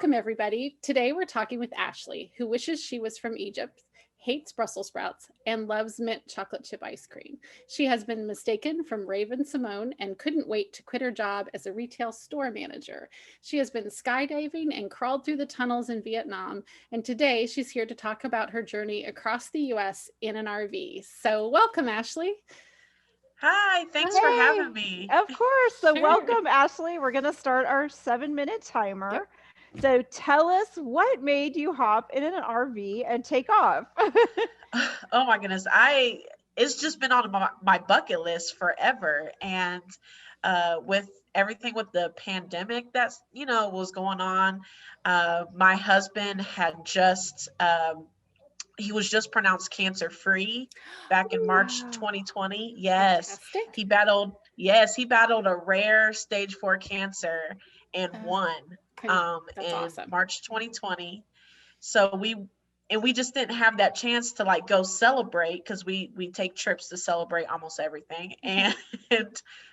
Welcome, everybody. Today we're talking with Ashley, who wishes she was from Egypt, hates Brussels sprouts, and loves mint chocolate chip ice cream. She has been mistaken from Raven Simone and couldn't wait to quit her job as a retail store manager. She has been skydiving and crawled through the tunnels in Vietnam, and today she's here to talk about her journey across the US in an RV. So, welcome, Ashley. Hi, thanks for Hey, having me. of course. So, Sure. welcome, Ashley. We're going to start our 7-minute Yep. timer. So, tell us what made you hop in an RV and take off? Oh my goodness, I it's just been on my bucket list forever, and with everything with the pandemic that's was going on, my husband had just he was just pronounced cancer free back in March Wow. 2020. Yes, Fantastic. he battled a rare stage 4 cancer and Uh, won that's in awesome. March 2020. So we just didn't have that chance to like go celebrate because we take trips to celebrate almost everything. And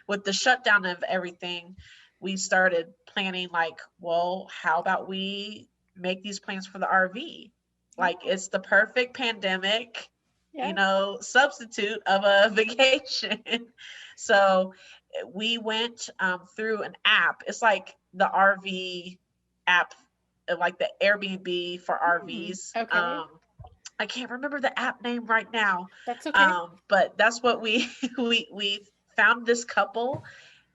with the shutdown of everything, we started planning like, well, how about we make these plans for the RV? Like it's the perfect pandemic, Yeah. substitute of a vacation. So we went through an app. It's like the RV app, like the Airbnb for Hmm. RVs. Okay. I can't remember the app name right now, That's okay. but that's what we we found this couple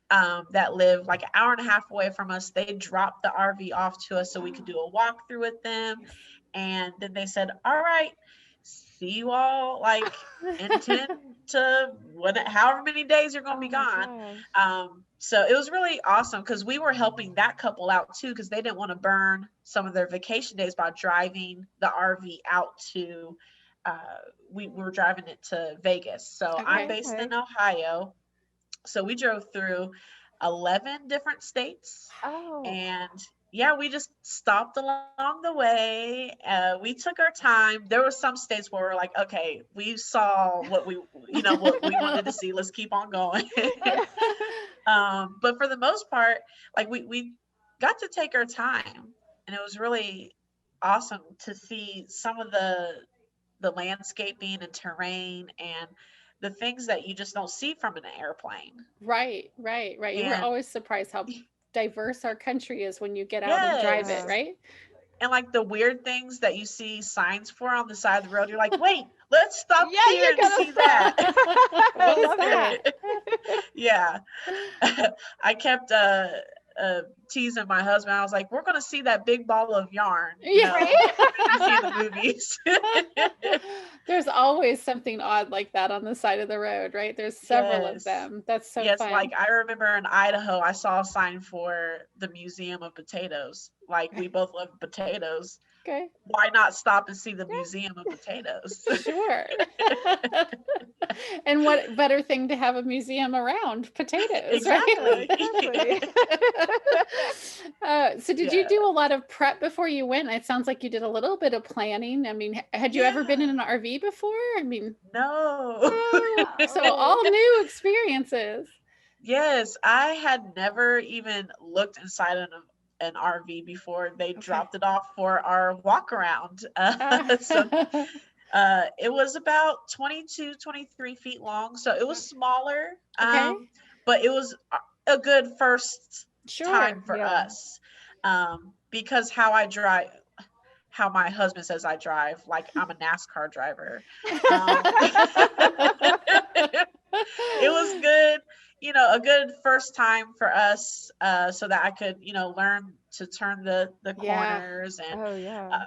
that live like an hour and a half away from us. They dropped the RV off to us so we could do a walkthrough with them. And then they said, all right, see you all like in 10 to however many days you're going to Oh be my gone. gosh. So it was really awesome because we were helping that couple out too because they didn't want to burn some of their vacation days by driving the RV out to, we were driving it to Vegas. So I'm Okay. Oh, based in okay. Ohio. So we drove through 11 different states, Oh, and yeah, we just stopped along the way. We took our time. There were some states where we're like, okay, we saw what we wanted to see. Let's keep on going. But for the most part, like we got to take our time, and it was really awesome to see some of the landscaping and terrain and the things that you just don't see from an airplane. Right, right, right. You were And always surprised how diverse our country is when you get out and drive it, yes, yeah. right? and like the weird things that you see signs for on the side of the road, you're like, wait, let's stop Yeah, here you and gotta see stop. that. I What is love it. that? Yeah. I kept uh, teasing my husband. I was like, we're going to see that big ball of yarn, Yeah. that you see in the movies. There's always something odd like that on the side of the road, right? There's several of Yes. them. That's so Yes, like fun. I remember in Idaho, I saw a sign for the Museum of Potatoes. Like we both love potatoes. Okay. Why not stop and see the Yeah. Museum of Potatoes? Sure. And what better thing to have a museum around? Potatoes, Yeah, right? Exactly. exactly. So did you Yeah. do a lot of prep before you went? It sounds like you did a little bit of planning. I mean, had you ever been in Yeah. an RV before? I mean, No. oh, so Oh. all new experiences. Yes, I had never even looked inside an RV before. They Okay. dropped it off for our walk around. So Uh, it was about 22, 23 feet long. So it was smaller, okay. but it was a good first time Sure. for Yeah. us, because how my husband says I drive, like I'm a NASCAR driver. It was good, a good first time for us, so that I could, learn to turn the Yeah. corners. And Oh, yeah. uh,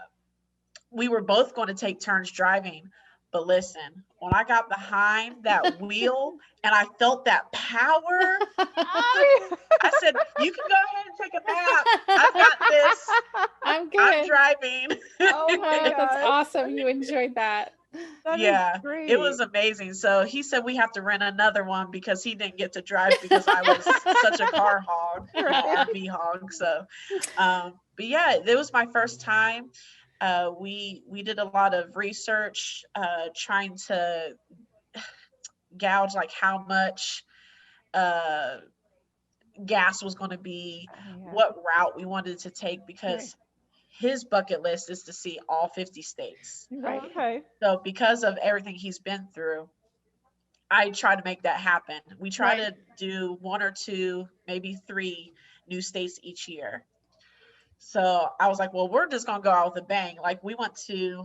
we were both going to take turns driving. But listen, when I got behind that wheel and I felt that power, Oh, I said, you can go ahead and take a nap. I got this. I'm I'm good. driving. oh my Oh, that's gosh. awesome. You enjoyed that. That is Yeah, it great. was amazing. So he said we have to rent another one because he didn't get to drive because I was such a car hog, Right. RV hog. So, but yeah, it was my first time. We did a lot of research, trying to gouge like how much uh gas was going to be, Oh, yeah. what route we wanted to take, Right. because his bucket list is to see all 50 states. Right. Okay. So because of everything he's been through, I try to make that happen. We try Right. to do 1 or 2, maybe 3 new states each year. So I was like, well, we're just gonna go out with a bang. Like we went to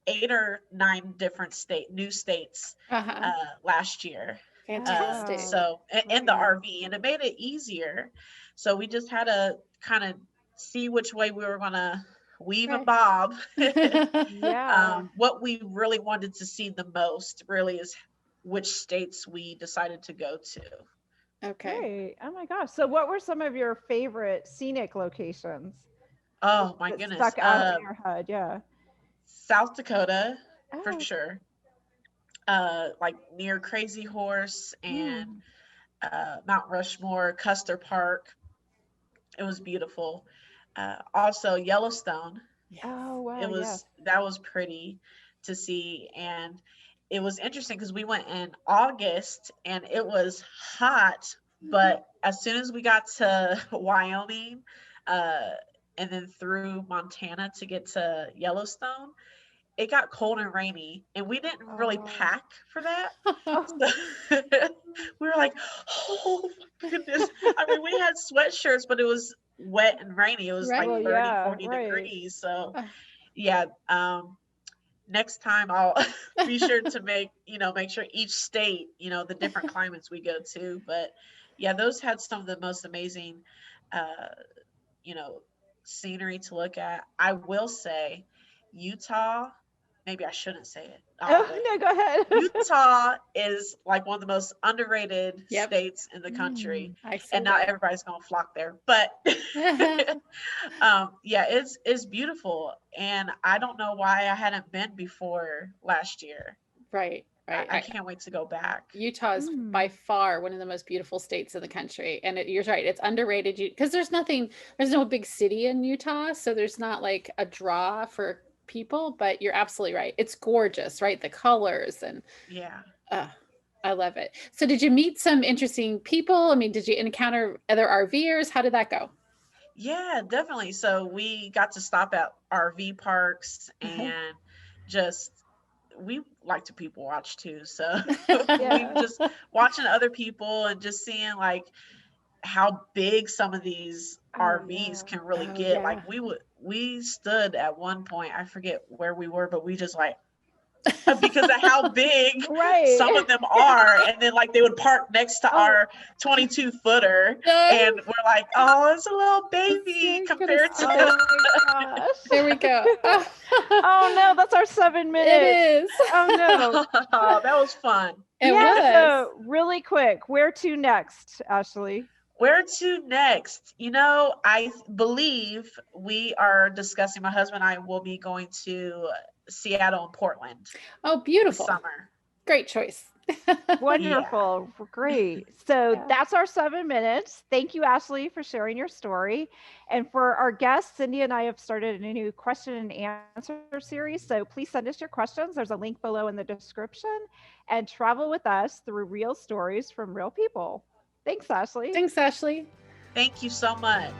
8 or 9 different new states Uh-huh. last year. Fantastic. So in the Great. RV, and it made it easier. So we just had to kind of see which way we were gonna weave and Right. bob. Yeah. What we really wanted to see the most really is which states we decided to go to. Okay. Great. Oh my gosh. So what were some of your favorite scenic locations Oh my that goodness. stuck out in your head? Yeah. South Dakota for Oh. sure. Like near Crazy Horse and Mount Rushmore, Custer Park. It was beautiful. Also Yellowstone. Yes. Oh wow. Yes. That was pretty to see. And it was interesting because we went in August and it was hot, but as soon as we got to Wyoming, and then through Montana to get to Yellowstone, it got cold and rainy, and we didn't really Oh. pack for that. Oh. So we were like, oh my goodness. I mean, we had sweatshirts, but it was wet and rainy. It was Right. like Well, 30, yeah, 40 right. degrees. So Uh, yeah, next time I'll be sure to make sure each state, the different climates we go to. But yeah, those had some of the most amazing, you know, scenery to look at. I will say Utah, maybe I shouldn't say it. Oh But no, go ahead. Utah is like one of the most underrated Yep. states in the country, I see and not that. everybody's gonna flock there. But yeah, it's beautiful, and I don't know why I hadn't been before last year. Right. Right. I can't wait to go back. Utah is by far one of the most beautiful states in the country, and you're right, it's underrated because there's no big city in Utah, so there's not like a draw for people, but you're absolutely right, it's gorgeous, right? The colors and Yeah. I love it. So did you meet some interesting people? I mean, did you encounter other RVers? How did that go? Yeah, definitely. So we got to stop at RV parks and just we like to people watch too. So we just watching other people and just seeing like how big some of these RVs can really get. Like we stood at one point, I forget where we were, but we just like because of how big some of them are, and then like they would park next to our 22 footer and we're like, oh, it's a little baby compared to oh my gosh. There we go. Oh no, that's our 7 minutes. It is. Oh no. Oh, that was fun. It was. So really quick, where to next, Ashley? Where to next? I believe we are discussing, my husband and I will be going to Seattle and Portland. Oh, beautiful. Summer. Great choice. Wonderful. Yeah. Great. So that's our 7 minutes. Thank you, Ashley, for sharing your story. And for our guests, Cindy and I have started a new question and answer series. So please send us your questions. There's a link below in the description, and travel with us through real stories from real people. Thanks, Ashley. Thanks, Ashley. Thank you so much.